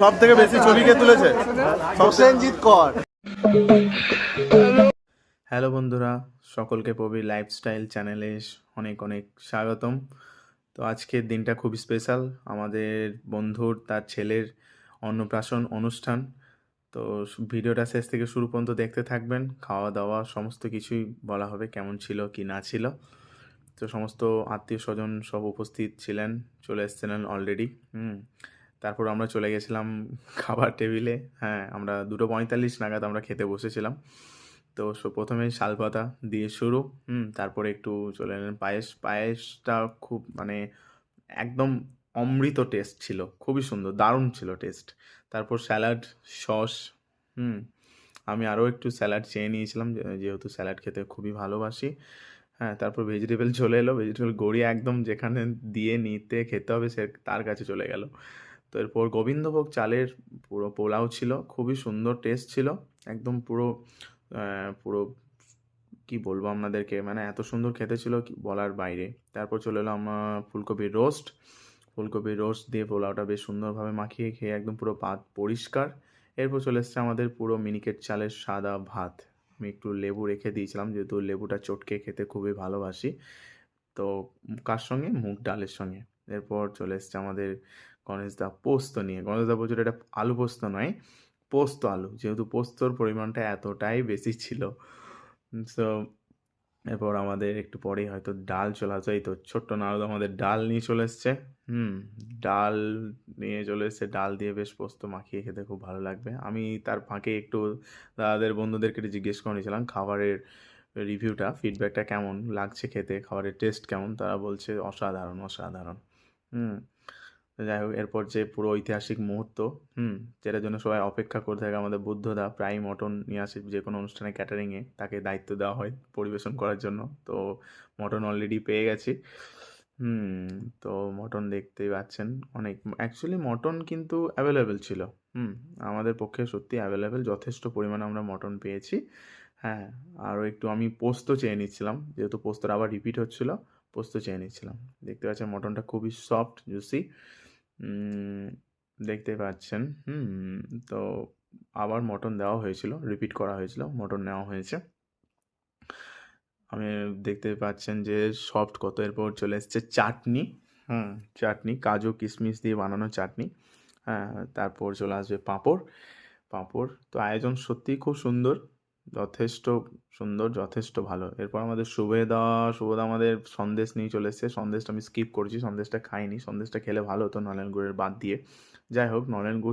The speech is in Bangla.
সব থেকে বেশি ছবি কে তুলেছে? প্রসেনজিৎ কর। হ্যালো বন্ধুরা, সকলকে প্রবীর লাইফস্টাইল চ্যানেলে অনেক অনেক স্বাগতম। তো আজকের দিনটা খুব স্পেশাল। আমাদের বন্ধুর তার ছেলের অন্নপ্রাশন অনুষ্ঠান। তো ভিডিওটা শেষ থেকে শুরু পর্যন্ত দেখতে থাকবেন। খাওয়া দাওয়া সমস্ত কিছুই বলা হবে, কেমন ছিল কি না ছিল। তো সমস্ত আত্মীয় স্বজন সব উপস্থিত ছিলেন, চলে এসেছিলেন অলরেডি। তারপর আমরা চলে গেছিলাম খাবার টেবিলে। হ্যাঁ, আমরা 2:45 নাগাদ আমরা খেতে বসেছিলাম। তো প্রথমে শালপাতা দিয়ে শুরু, তারপরে একটু চলে এলেন পায়েসটা খুব মানে একদম অমৃত টেস্ট ছিল, খুবই সুন্দর, দারুণ ছিল টেস্ট। তারপর স্যালাড, সস, আমি আরও একটু স্যালাড চেয়ে নিয়েছিলাম, যেহেতু স্যালাড খেতে খুবই ভালোবাসি। হ্যাঁ, তারপর ভেজিটেবল চলে এলো, ভেজিটেবল গড়িয়ে একদম যেখানে দিয়ে নিতে খেতে হবে সে তার কাছে চলে গেল। তো এরপর গোবিন্দভোগ চালের পুরো পোলাও ছিল, খুবই সুন্দর টেস্ট ছিল, একদম পুরো পুরো কি বলবো আপনাদেরকে, মানে এত সুন্দর খেতে ছিল কি বলার বাইরে। তারপর চলে এলো আমার ফুলকপির রোস্ট দিয়ে পোলাওটা বেশ সুন্দরভাবে মাখিয়ে খেয়ে একদম পুরো ভাত পরিষ্কার। এরপর চলে এসছে আমাদের পুরো মিনিকেট চালের সাদা ভাত। আমি একটু লেবু রেখে দিয়েছিলাম, যেহেতু লেবুটা চটকে খেতে খুবই ভালোবাসি। তো কার সঙ্গে? মুগ ডালের সঙ্গে। এরপর চলে এসছে আমাদের গণেশদা পোস্ত নিয়ে। গণেশদা বলছিল এটা আলু পোস্ত নয়, পোস্ত আলু, যেহেতু পোস্তর পরিমাণটা এতটাই বেশি ছিল। সো এরপর আমাদের একটু পরেই হয়তো ডাল চলে আসবে। এই তো ছোট্ট নারদ আমাদের ডাল নিয়ে চলে এসছে। ডাল নিয়ে চলে এসছে, ডাল দিয়ে বেশ পোস্ত মাখিয়ে খেতে খুব ভালো লাগবে। আমি তার ফাঁকে একটু দাদাদের বন্ধুদেরকে একটু জিজ্ঞেস করে নিয়েছিলাম খাবারের রিভিউটা, ফিডব্যাকটা কেমন লাগছে খেতে, খাবারের টেস্ট কেমন। তারা বলছে অসাধারণ অসাধারণ। হুম তো যাই হোক, এরপর যে পুরো ঐতিহাসিক মুহূর্ত, যেটার জন্য সবাই অপেক্ষা করে থাকে, আমাদের বুদ্ধদা প্রায় মটন নিয়ে আসে যে কোনো অনুষ্ঠানে, ক্যাটারিংয়ে তাকে দায়িত্ব দেওয়া হয় পরিবেশন করার জন্য। তো মটন অলরেডি পেয়ে গেছি। তো মটন দেখতেই পাচ্ছেন, অনেক অ্যাকচুয়ালি মটন কিন্তু অ্যাভেলেবেল ছিল। আমাদের পক্ষে সত্যি অ্যাভেলেবেল, যথেষ্ট পরিমাণে আমরা মটন পেয়েছি। হ্যাঁ, আরও একটু আমি পোস্ত চেয়ে নিচ্ছিলাম, যেহেতু পোস্তটা আবার রিপিট হচ্ছিল, পোস্ত চেয়ে নিচ্ছিলাম। দেখতে পাচ্ছেন মটনটা খুবই সফট জুসি, দেখতে পাচ্ছেন। তো আবার মটন দেওয়া হয়েছিল, রিপিট করা হয়েছিল, মটন নেওয়া হয়েছে। আমি দেখতে পাচ্ছেন যে সফট কত। এরপর চলে এসছে চাটনি, চাটনি কাজু কিশমিশ দিয়ে বানানো চাটনি। হ্যাঁ, তারপর চলে আসবে পাঁপড়। তো আয়োজন সত্যিই খুব সুন্দর, যথেষ্ট সুন্দর, যথেষ্ট ভালো। এরপর আমাদের শুভদা আমাদের সন্দেশ নিয়ে চলে এসছে। সন্দেশটা আমি স্কিপ করছি, সন্দেশটা খাইনি, সন্দেশটা খেলে ভালো হতো নলেন গুড়ের বাদ দিয়ে। যাই হোক, নলেন গুড়